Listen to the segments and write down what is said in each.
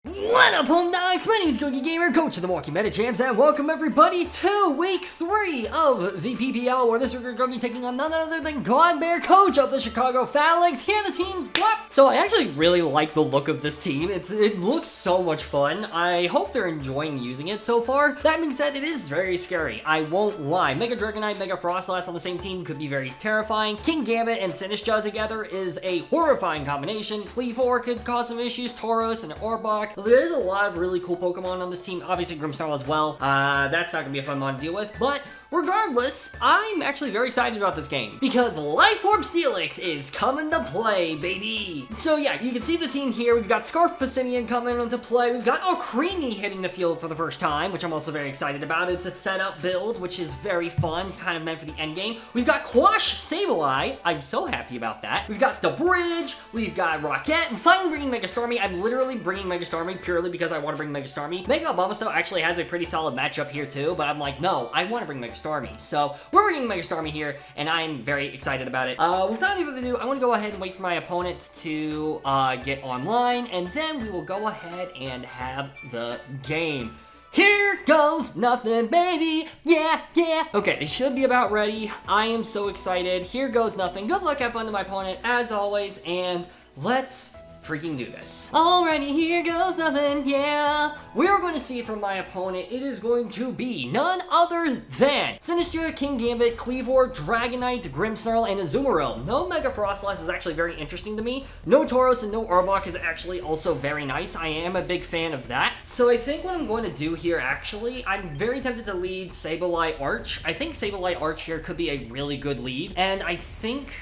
What up, Homedawgs? My name is Gokey Gamer, coach of the Milwaukee Medichams, and welcome everybody to week 3 of the PPL, where this week we're going to be taking on none other than God Bear, coach of the Chicago Phalanx. Here are the teams. Blah. So I actually really like the look of this team. It looks so much fun. I hope they're enjoying using it so far. That being said, it is very scary. I won't lie. Mega Dragonite, Mega Frostlass on the same team could be very terrifying. King Gambit and Sinistcha together is a horrifying combination. Kleavor could cause some issues. Tauros and Arbok. There's a lot of really cool Pokemon on this team. Obviously, Grimmsnarl as well. That's not going to be a fun one to deal with. But regardless, I'm actually very excited about this game because Life Orb Steelix is coming to play, baby. So yeah, you can see the team here. We've got Scarf Passimian coming into play. We've got Creamy hitting the field for the first time, which I'm also very excited about. It's a setup build, which is very fun, kind of meant for the end game. We've got Quash Sableye. I'm so happy about that. We've got The Bridge. We've got Rocket. And finally bringing Mega Starmie. I'm literally bringing Mega Starmie purely because I want to bring Mega Starmie. Mega Abomasnow actually has a pretty solid matchup here too, but I'm like, no, I want to bring Mega Starmie. So we're bringing Mega Starmie here, and I'm very excited about it. Without any further ado, I want to go ahead and wait for my opponent to get online, and then we will go ahead and have the game. Here goes nothing, baby. Yeah, yeah. Okay, they should be about ready. I am so excited. Here goes nothing. Good luck, have fun to my opponent, as always, and let's freaking do this. Alrighty, here goes nothing, yeah. We're going to see from my opponent, it is going to be none other than Sinistcha, King Gambit, Kleavor, Dragonite, Grimmsnarl, and Azumarill. No Mega Frostlass is actually very interesting to me. No Tauros and no Arbok is actually also very nice. I am a big fan of that. So I think what I'm going to do here, actually, I'm very tempted to lead Sableye Arch. I think Sableye Arch here could be a really good lead. And I think,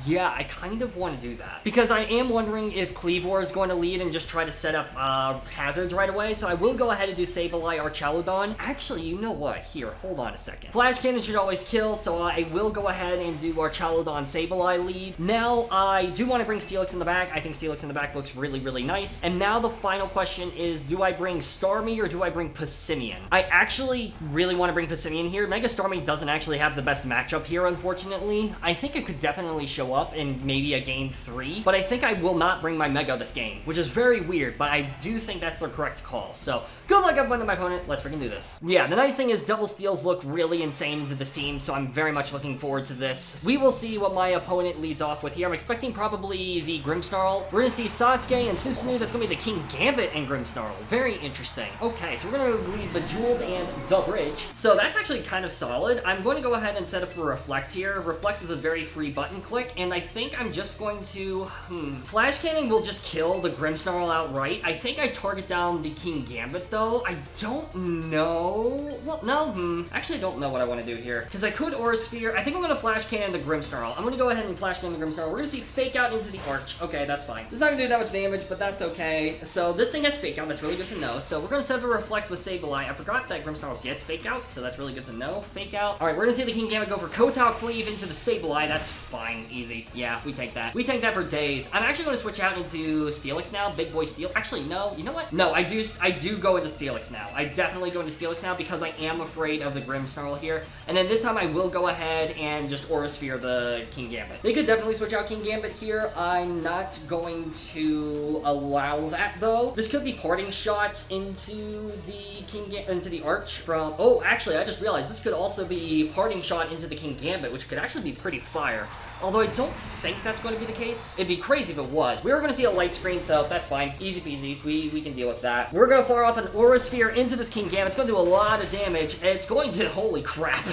yeah, I kind of want to do that. Because I am wondering if Kleavor is going to lead and just try to set up hazards right away, so I will go ahead and do Sableye Archaludon. Actually, you know what? Here, hold on a second. Flash Cannon should always kill, so I will go ahead and do Archaludon Sableye lead. Now, I do want to bring Steelix in the back. I think Steelix in the back looks really, really nice. And now the final question is, do I bring Starmie or do I bring Passimian? I actually really want to bring Passimian here. Mega Starmie doesn't actually have the best matchup here, unfortunately. I think it could definitely show up in maybe a game 3, but I think I will not bring my Mega this game, which is very weird, but I do think that's the correct call. So good luck, up to my opponent. Let's freaking do this. Yeah, the nice thing is double steals look really insane into this team, so I'm very much looking forward to this. We will see what my opponent leads off with here. I'm expecting probably the Grimmsnarl. We're gonna see Sasuke and Susanoo. That's gonna be the King Gambit and Grimmsnarl. Very interesting. Okay, so we're gonna lead Bejeweled and The Bridge. So that's actually kind of solid. I'm going to go ahead and set up a Reflect here. Reflect is a very free button click, and I think I'm just going to Flash Cannon will just kill the Grimmsnarl outright. I think I target down the King Gambit though. I don't know. Well, no, actually I don't know what I want to do here. Because I could Aura Sphere. I think I'm going to Flash Cannon the Grimmsnarl. I'm going to go ahead and Flash Cannon the Grimmsnarl. We're going to see Fake Out into the Arch. Okay, that's fine. It's not going to do that much damage, but that's okay. So this thing has Fake Out. That's really good to know. So we're going to set up a Reflect with Sableye. I forgot that Grimmsnarl gets Fake Out, so that's really good to know. Fake Out. Alright, we're going to see the King Gambit go for Kowtow Cleave into the Sableye. That's fine. Easy. Yeah, we take that. We take that for days. I'm actually going to switch out into Steelix now. Big Boy Steel. Actually, no. You know what? No, I do go into Steelix now. I definitely go into Steelix now because I am afraid of the Grimmsnarl here. And then this time I will go ahead and just Aura Sphere the King Gambit. They could definitely switch out King Gambit here. I'm not going to allow that though. This could be parting shots into the Arch from. Oh, actually, I just realized this could also be parting shot into the King Gambit, which could actually be pretty fire. Although I don't think that's going to be the case. It'd be crazy if it was. We were going to see a light screen, so that's fine. Easy peasy. We can deal with that. We're going to fire off an Aura Sphere into this King Gambit. It's going to do a lot of damage. It's going to... Holy crap.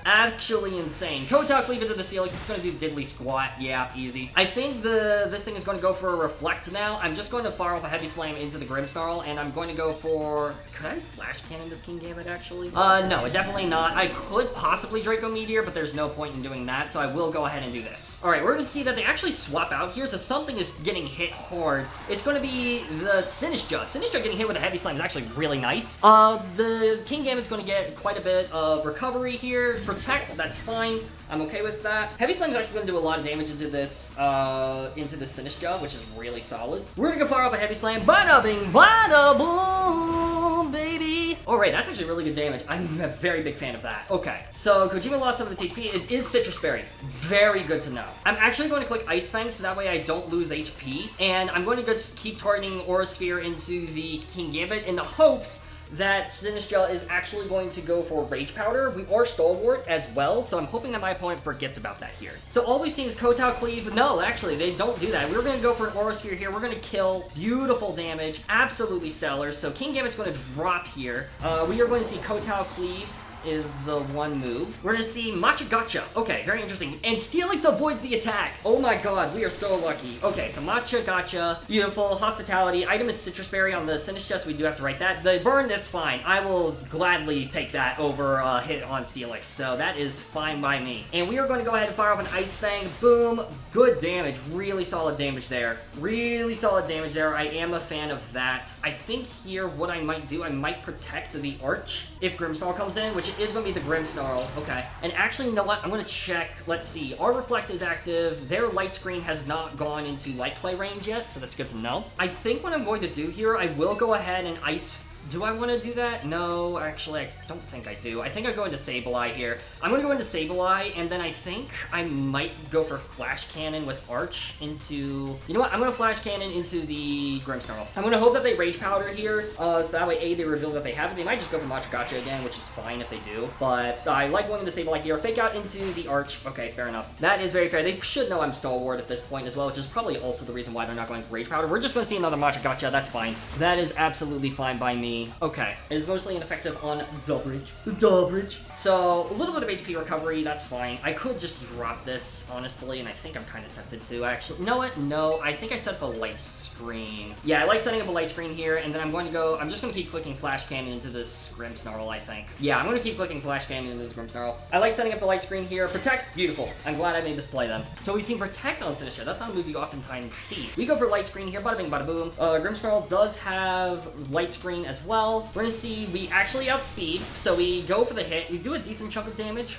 Actually insane. Kowtow Cleave into the Steelix. It's going to do Diddly Squat. Yeah, easy. I think this thing is going to go for a Reflect now. I'm just going to fire off a Heavy Slam into the Grimmsnarl, and I'm going to go for... Could I Flash Cannon this King Gambit, actually? No, definitely not. I could possibly Draco Meteor, but there's no point in doing that, so I will go ahead and do this. Alright, we're going to see that they actually swap out here, so something is getting hit hard. It's going to be the Sinistcha. Sinistcha getting hit with a Heavy Slam is actually really nice. The King Gambit's going to get quite a bit of recovery here. Protect, that's fine. I'm okay with that. Heavy Slam is actually going to do a lot of damage into this Sinistcha, which is really solid. We're going to go fire off a Heavy Slam. Bada bing, bada boom, baby. Alright, that's actually really good damage. I'm a very big fan of that. Okay, so Kojima lost some of the HP. It is Citrus Berry. Very good to know. I'm actually going to click Ice Fang so that way I don't lose HP. And I'm going to just keep targeting Aura Sphere into the King Gambit in the hopes that Sinistcha is actually going to go for Rage Powder. We are Stalwart as well, so I'm hoping that my opponent forgets about that here. So all we've seen is Kotao Cleave. No, actually, they don't do that. We're going to go for an Aura Sphere here. We're going to kill. Beautiful damage. Absolutely stellar. So King Gambit's going to drop here. We are going to see Kotao Cleave is the one move. We're gonna see Matcha Gotcha. Okay, very interesting. And Steelix avoids the attack. Oh my god, we are so lucky. Okay, so Matcha Gotcha. Beautiful. Hospitality. Item is Citrus Berry on the Sinistcha, so we do have to write that. The burn, that's fine. I will gladly take that over a hit on Steelix, so that is fine by me. And we are going to go ahead and fire off an Ice Fang. Boom. Good damage. Really solid damage there. Really solid damage there. I am a fan of that. I think here what I might do, I might protect the Arch if Grimmsnarl comes in, which is going to be the Grimmsnarl. Okay. And actually, you know what? I'm going to check. Let's see. Our Reflect is active. Their Light Screen has not gone into Light Clay range yet, so that's good to know. I think what I'm going to do here, I will go ahead and Ice... Do I want to do that? No, actually, I don't think I do. I think I go into Sableye here. I'm going to go into Sableye, and then I think I might go for Flash Cannon with Arch into... You know what? I'm going to Flash Cannon into the Grimmsnarl. I'm going to hope that they Rage Powder here, so that way, A, they reveal that they have it. They might just go for Matcha Gotcha again, which is fine if they do. But I like going into Sableye here. Fake out into the Arch. Okay, fair enough. That is very fair. They should know I'm Stalwart at this point as well, which is probably also the reason why they're not going for Rage Powder. We're just going to see another Matcha Gotcha. That's fine. That is absolutely fine by me. Okay, it is mostly ineffective on Dullbridge. The Dullbridge. So, a little bit of HP recovery, that's fine. I could just drop this, honestly, and I think I'm kind of tempted to, actually. You know what? No, I think I set up a light screen. Yeah, I like setting up a light screen here, and then I'm just going to keep clicking Flash Cannon into this Grimmsnarl, I think. Yeah, I'm going to keep clicking Flash Cannon into this Grimmsnarl. I like setting up the light screen here. Protect, beautiful. I'm glad I made this play then. So we've seen Protect on Sinistcha. That's not a move you oftentimes see. We go for light screen here, bada bing, bada boom. Grimmsnarl does have light screen as well. We're going to see we actually outspeed, so we go for the hit. We do a decent chunk of damage,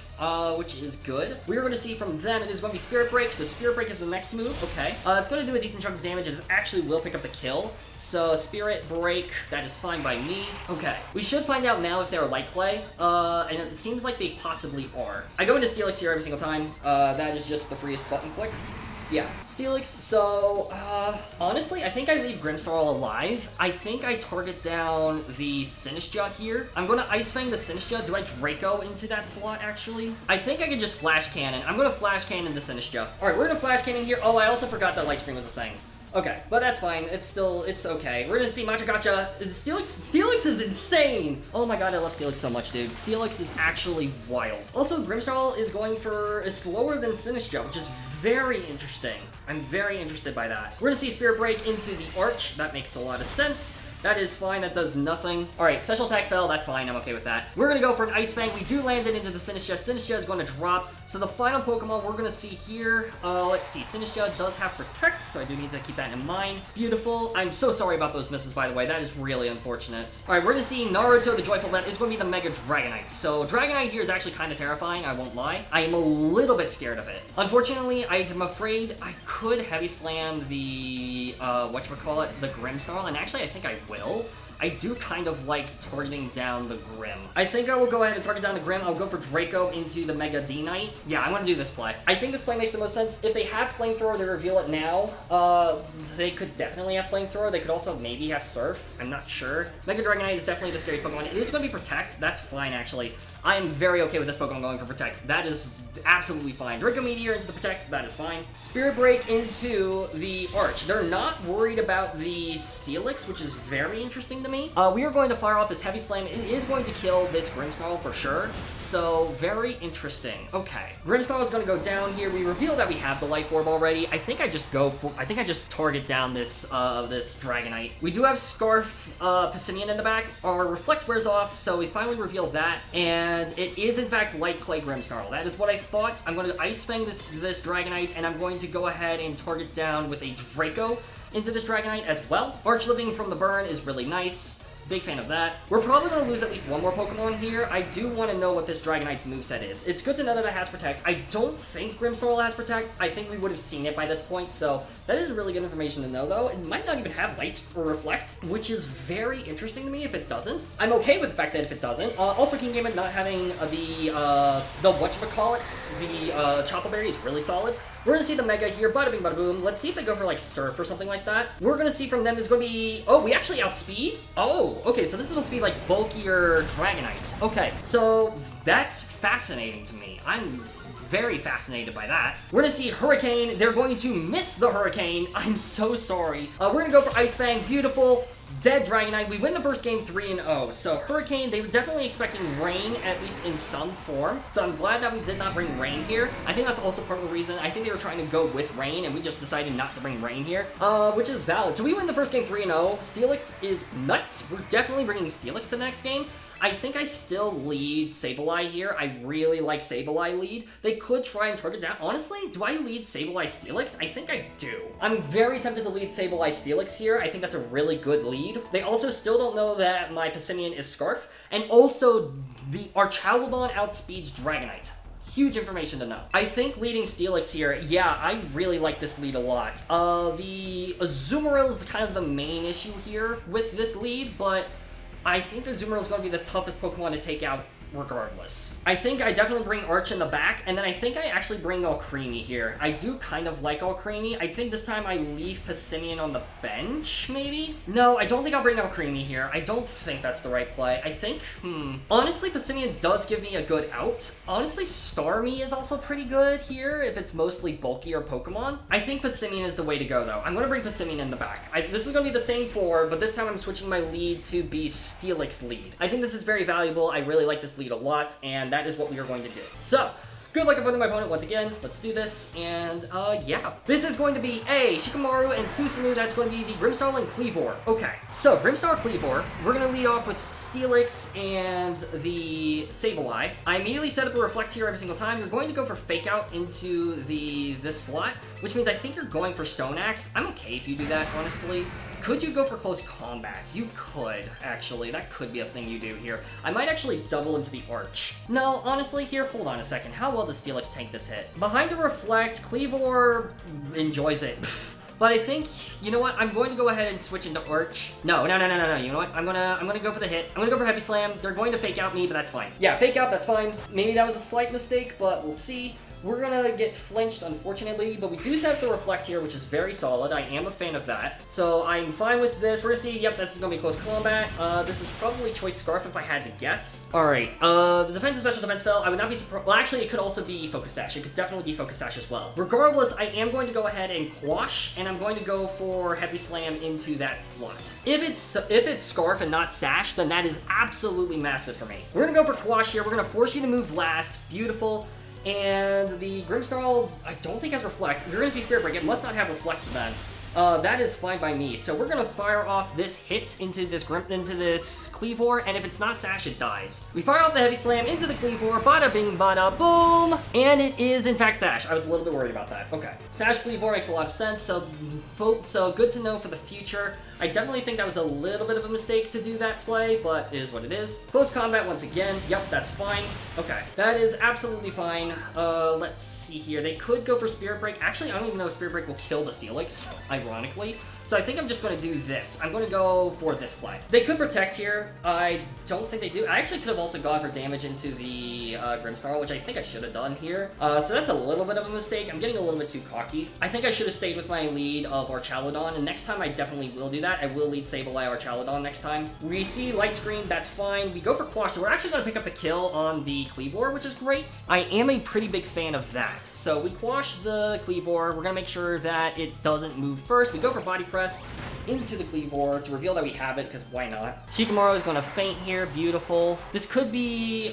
which is good. We're going to see from them, it is going to be Spirit Break, so Spirit Break is the next move. Okay. It's going to do a decent chunk of damage. It actually will pick up the kill, so Spirit Break, that is fine by me. Okay. We should find out now if they're Light Clay, and it seems like they possibly are. I go into Steelix here every single time. That is just the freest button click. Yeah, Steelix, so, honestly, I think I leave Grimmsnarl alive. I think I target down the Sinistcha here. I'm gonna Ice Fang the Sinistcha. Do I Draco into that slot, actually? I think I can just Flash Cannon. I'm gonna Flash Cannon the Sinistcha. Alright, we're gonna Flash Cannon here. Oh, I also forgot that Light Screen was a thing. Okay, but that's fine. It's okay. We're gonna see Matcha Gotcha. Steelix is insane! Oh my god, I love Steelix so much, dude. Steelix is actually wild. Also, Grimmsnarl is slower than Sinistcha, which is very interesting. I'm very interested by that. We're gonna see Spirit Break into the Arch. That makes a lot of sense. That is fine, that does nothing. Alright, Special Attack fell, that's fine, I'm okay with that. We're gonna go for an Ice Fang. We do land it into the Sinistcha. Sinistcha is going to drop. So the final Pokemon we're gonna see here, let's see, Sinistcha does have Protect, so I do need to keep that in mind. Beautiful. I'm so sorry about those misses, by the way. That is really unfortunate. Alright, we're gonna see Naruto, the Joyful Net, is going to be the Mega Dragonite. So Dragonite here is actually kind of terrifying, I won't lie. I am a little bit scared of it. Unfortunately, I am afraid I could Heavy Slam the, whatchamacallit, the Grimmsnarl, and actually I think I will. I do kind of like targeting down the Grimm. I think I will go ahead and target down the Grimm. I'll go for Draco into the Mega D-Knight. Yeah, I'm gonna do this play. I think this play makes the most sense. If they have Flamethrower, they reveal it now. They could definitely have Flamethrower. They could also maybe have Surf. I'm not sure. Mega Dragonite is definitely the scariest Pokemon. It is gonna be Protect. That's fine, actually. I am very okay with this Pokemon going for Protect. That is absolutely fine. Draco Meteor into the Protect. That is fine. Spirit Break into the Arch. They're not worried about the Steelix, which is very interesting to me. We are going to fire off this Heavy Slam. It is going to kill this Grimmsnarl for sure. So, very interesting. Okay. Grimmsnarl is going to go down here. We reveal that we have the Life Orb already. I think I just target down this Dragonite. We do have Scarf Pissimian in the back. Our Reflect wears off, so we finally reveal that. And it is, in fact, Light Clay Grimmsnarl. That is what I thought. I'm going to Ice Fang this Dragonite, and I'm going to go ahead and target down with a Draco into this Dragonite as well. Arch Living from the burn is really nice. Big fan of that. We're probably going to lose at least one more Pokemon here. I do want to know what this Dragonite's moveset is. It's good to know that it has Protect. I don't think Grimmsnarl has Protect. I think we would have seen it by this point, so that is really good information to know, though. It might not even have Lights or Reflect, which is very interesting to me if it doesn't. I'm okay with the fact that if it doesn't. Also, King Gamer not having the whatchamacallit, the Chople Berry is really solid. We're gonna see the Mega here, bada bing, bada boom. Let's see if they go for like Surf or something like that. We're gonna see from them is gonna be, oh, we actually outspeed? Oh, okay, so this is supposed to be like bulkier Dragonite. Okay, so that's fascinating to me. I'm very fascinated by that. We're gonna see Hurricane. They're going to miss the Hurricane. I'm so sorry. We're gonna go for Ice Fang, beautiful. Dead Dragonite. We win the first game 3-0. So Hurricane, they were definitely expecting rain, at least in some form. So I'm glad that we did not bring rain here. I think that's also part of the reason. I think they were trying to go with rain, and we just decided not to bring rain here, which is valid. So we win the first game 3-0. Steelix is nuts. We're definitely bringing Steelix to the next game. I think I still lead Sableye here. I really like Sableye lead. They could try and target down. Honestly, do I lead Sableye Steelix? I think I do. I'm very tempted to lead Sableye Steelix here. I think that's a really good lead. They also still don't know that my Passimian is Scarf. And also, our Charladon outspeeds Dragonite. Huge information to know. I think leading Steelix here, yeah, I really like this lead a lot. The Azumarill is kind of the main issue here with this lead, but I think Azumarill is going to be the toughest Pokemon to take out regardless. I think I definitely bring Arch in the back, and then I think I actually bring Alcremie here. I do kind of like Alcremie. I think this time I leave Passimian on the bench, maybe? No, I don't think I'll bring Alcremie here. I don't think that's the right play. I think, honestly, Passimian does give me a good out. Honestly, Starmie is also pretty good here if it's mostly bulkier Pokemon. I think Passimian is the way to go, though. I'm going to bring Passimian in the back. This is going to be the same floor, but this time I'm switching my lead to be Steelix lead. I think this is very valuable. I really like this lead a lot, and that is what we are going to do. So, good luck avoiding my opponent once again. Let's do this, and yeah. This is going to be a Shikamaru and Susanoo. That's going to be the Grimmsnarl and Kleavor. Okay, so Grimmsnarl, Kleavor. We're going to lead off with Steelix and the Sableye. I immediately set up a Reflect here every single time. You're going to go for Fake Out into this slot, which means I think you're going for Stone Axe. I'm okay if you do that, honestly. Could you go for Close Combat? You could, actually. That could be a thing you do here. I might actually double into the Arch. No, honestly, here, hold on a second. How well does Steelix tank this hit? Behind the Reflect, Kleavor enjoys it. But I think, you know what? I'm going to go ahead and switch into Arch. No. You know what? I'm gonna go for the hit. I'm gonna go for Heavy Slam. They're going to Fake Out me, but that's fine. Yeah, Fake Out, that's fine. Maybe that was a slight mistake, but we'll see. We're gonna get flinched, unfortunately, but we do set up the Reflect here, which is very solid. I am a fan of that. So I'm fine with this. We're gonna see, yep, this is gonna be Close Combat. This is probably Choice Scarf if I had to guess. Alright, the Defense and Special Defense spell, I would not be surprised. Well, actually, it could also be Focus Sash. It could definitely be Focus Sash as well. Regardless, I am going to go ahead and Quash, and I'm going to go for Heavy Slam into that slot. If it's Scarf and not Sash, then that is absolutely massive for me. We're gonna go for Quash here. We're gonna force you to move last. Beautiful. And the Grimmsnarl, I don't think has Reflect. You're going to see Spirit Break. It must not have Reflect then. That is fine by me. So we're going to fire off this hit into this Kleavor, and if it's not Sash, it dies. We fire off the Heavy Slam into the Kleavor, bada bing, bada boom, and it is in fact Sash. I was a little bit worried about that. Okay. Sash Kleavor makes a lot of sense, so good to know for the future. I definitely think that was a little bit of a mistake to do that play, but it is what it is. Close Combat once again. Yep, that's fine. Okay, that is absolutely fine. Let's see here. They could go for Spirit Break. Actually, I don't even know if Spirit Break will kill the Steelix, ironically. So I think I'm just going to do this. I'm going to go for this play. They could Protect here. I don't think they do. I actually could have also gone for damage into the Grimmsnarl, which I think I should have done here. So that's a little bit of a mistake. I'm getting a little bit too cocky. I think I should have stayed with my lead of Archaladon, and next time I definitely will do that. I will lead Sableye Archaladon next time. We see Light Screen, that's fine. We go for Quash, so we're actually going to pick up the kill on the Kleavor, which is great. I am a pretty big fan of that. So we Quash the Kleavor. We're going to make sure that it doesn't move first. We go for Body Press into the Kleavor to reveal that we have it, because why not? Shikamaru is going to faint here. Beautiful. This could be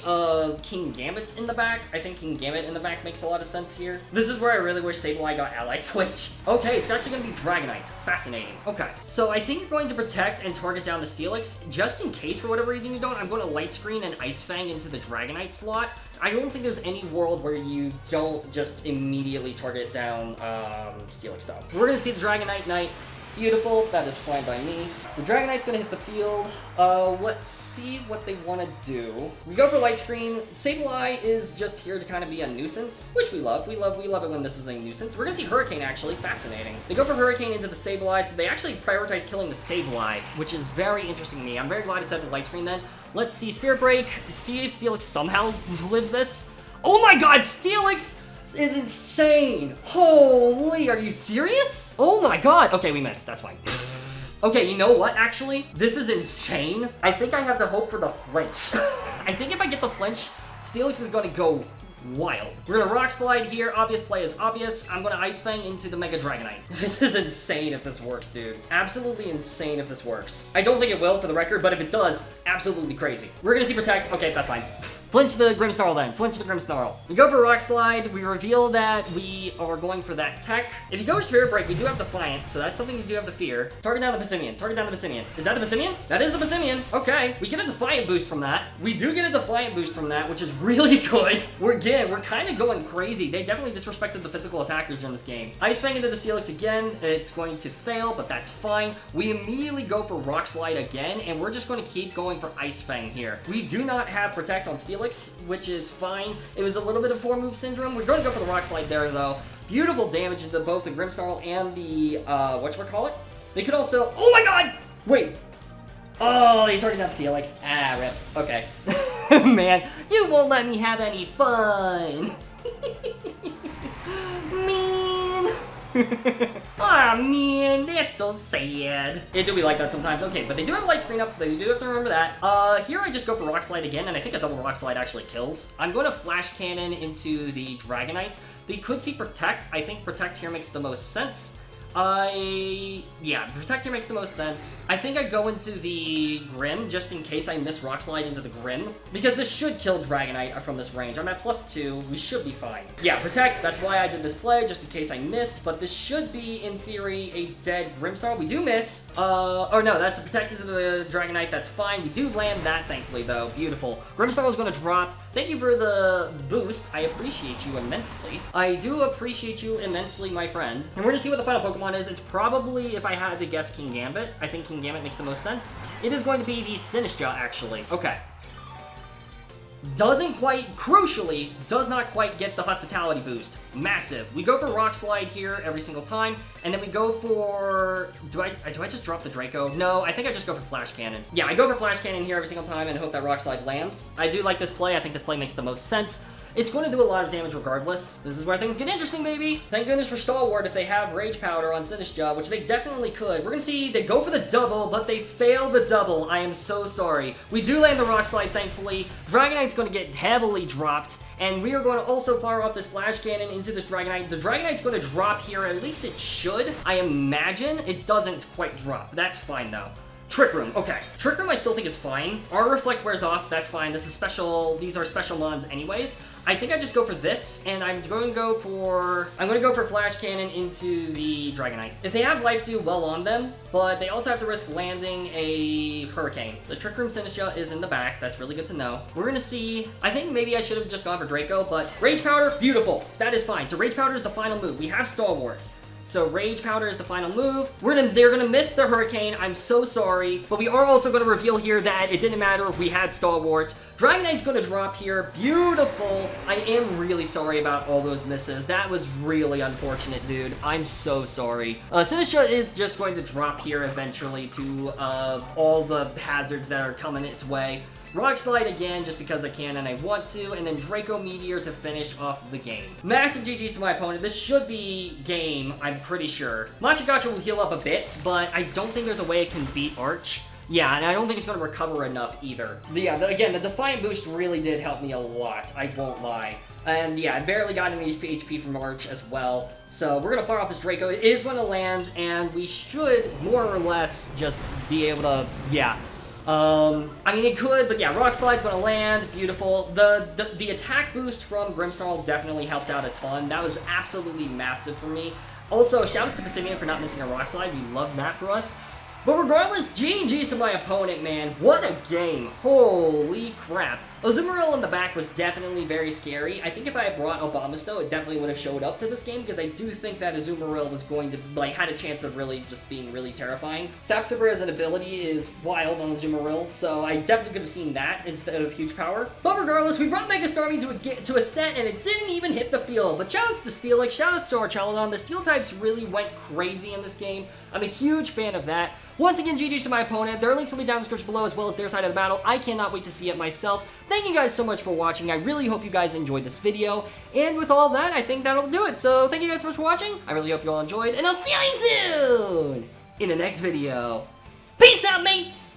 King Gambit in the back. I think King Gambit in the back makes a lot of sense here. This is where I really wish Sableye got Ally Switch. Okay, it's actually going to be Dragonite. Fascinating. Okay, so I think you're going to Protect and target down the Steelix. Just in case, for whatever reason you don't, I'm going to Light Screen and Ice Fang into the Dragonite slot. I don't think there's any world where you don't just immediately target down Steelix, though. We're going to see the Dragonite Knight. Beautiful, that is fine by me. So Dragonite's gonna hit the field. Let's see what they wanna do. We go for Light Screen. Sableye is just here to kind of be a nuisance, which we love. We love it when this is a nuisance. We're gonna see Hurricane, actually. Fascinating. They go for Hurricane into the Sableye, so they actually prioritize killing the Sableye, which is very interesting to me. I'm very glad to set the Light Screen then. Let's see Spirit Break. See if Steelix somehow lives this. Oh my god, Steelix is insane. Holy, are you serious? Oh my god. Okay, we missed. That's fine. Okay, you know what, actually? This is insane. I think I have to hope for the flinch. I think if I get the flinch, Steelix is going to go wild. We're going to Rock Slide here. Obvious play is obvious. I'm going to Ice Fang into the Mega Dragonite. This is insane if this works, dude. Absolutely insane if this works. I don't think it will, for the record, but if it does, absolutely crazy. We're going to see Protect. Okay, that's fine. Flinch the Grimmsnarl then. Flinch the Grimmsnarl. We go for Rock Slide. We reveal that we are going for that Tech. If you go for Spirit Break, we do have Defiant, so that's something you do have to fear. Target down the Passimian. Target down the Passimian. Is that the Passimian? That is the Passimian. Okay. We get a Defiant boost from that. We do get a Defiant boost from that, which is really good. We're kind of going crazy. They definitely disrespected the physical attackers in this game. Ice Fang into the Steelix again. It's going to fail, but that's fine. We immediately go for Rock Slide again, and we're just going to keep going for Ice Fang here. We do not have Protect on Steelix, which is fine. It was a little bit of 4-move syndrome. We're going to go for the Rock Slide there, though. Beautiful damage to both the Grimmsnarl and the, whatchamacallit? They could also, oh my god! Wait. Oh, they targeted down Steelix. Ah, rip. Okay. Man, you won't let me have any fun. Man. Aw, man, that's so sad. It do be like that sometimes. Okay, but they do have a Light Screen up, so they do have to remember that. Here I just go for Rock Slide again, and I think a double Rock Slide actually kills. I'm going to Flash Cannon into the Dragonite. They could see Protect. I think Protect here makes the most sense. Yeah, Protect here makes the most sense. I think I go into the Grim, just in case I miss Rock Slide into the Grim, because this should kill Dragonite from this range. I'm at +2, we should be fine. Yeah, Protect, that's why I did this play, just in case I missed, but this should be, in theory, a dead Grimmsnarl. We do miss. Oh no, that's a Protect into the Dragonite, that's fine. We do land that, thankfully, though. Beautiful. Grimmsnarl is going to drop. Thank you for the boost. I appreciate you immensely. I do appreciate you immensely, my friend. And we're gonna see what the final Pokemon is. It's probably, if I had to guess, King Gambit. I think King Gambit makes the most sense. It is going to be the Sinistcha, actually. Okay. Doesn't quite, crucially, does not quite get the Hospitality boost. Massive. We go for Rock Slide here every single time, and then we go for, do I just drop the Draco? No, I think I just go for Flash Cannon. Yeah, I go for Flash Cannon here every single time and hope that Rock Slide lands. I do like this play. I think this play makes the most sense. It's going to do a lot of damage regardless. This is where things get interesting, baby. Thank goodness for Stalwart if they have Rage Powder on Sinistcha, which they definitely could. We're going to see they go for the double, but they fail the double. I am so sorry. We do land the Rock Slide, thankfully. Dragonite's going to get heavily dropped, and we are going to also fire off this Flash Cannon into this Dragonite. The Dragonite's going to drop here, at least it should. I imagine it doesn't quite drop. That's fine, though. Trick Room, okay. Trick Room I still think is fine. Our Reflect wears off, that's fine. This is special, these are special mons anyways. I think I just go for this, and I'm going to go for Flash Cannon into the Dragonite. If they have Life Dew, well on them, but they also have to risk landing a Hurricane. So Trick Room Sinistcha is in the back, that's really good to know. We're gonna see, I think maybe I should have just gone for Draco, but Rage Powder, beautiful. That is fine. So Rage Powder is the final move. We have Stalwart. So Rage Powder is the final move. They're gonna miss the Hurricane. I'm so sorry. But we are also gonna reveal here that it didn't matter if we had Stalwart. Dragonite's gonna drop here. Beautiful. I am really sorry about all those misses. That was really unfortunate, dude. I'm so sorry. Sinistcha is just going to drop here eventually to all the hazards that are coming its way. Rock Slide again, just because I can and I want to, and then Draco Meteor to finish off the game. Massive GG's to my opponent. This should be game, I'm pretty sure. Machagacha will heal up a bit, but I don't think there's a way it can beat Arch. Yeah, and I don't think it's going to recover enough either. Yeah, again, the Defiant boost really did help me a lot, I won't lie. And yeah, I barely got any HP from Arch as well. So we're going to fire off this Draco. It is going to land, and we should more or less just be able to, yeah. I mean, it could, but yeah, Rock Slide's gonna land, beautiful. The attack boost from Grimmsnarl definitely helped out a ton. That was absolutely massive for me. Also, shoutouts to Passimian for not missing a Rock Slide. We love that for us. But regardless, GG's to my opponent, man. What a game. Holy crap. Azumarill in the back was definitely very scary. I think if I had brought Abomasnow, it definitely would have showed up to this game, because I do think that Azumarill was going to, like, had a chance of really just being really terrifying. Sapsiber as an ability is wild on Azumarill, so I definitely could have seen that instead of huge power. But regardless, we brought Mega Starmie to a set, and it didn't even hit the field. But shoutouts to Steelix, shoutouts to our Chaladon. The Steel types really went crazy in this game. I'm a huge fan of that. Once again, GG's to my opponent. Their links will be down in the description below, as well as their side of the battle. I cannot wait to see it myself. Thank you guys so much for watching. I really hope you guys enjoyed this video. And with all that, I think that'll do it. So thank you guys so much for watching. I really hope you all enjoyed, and I'll see you soon in the next video. Peace out, mates!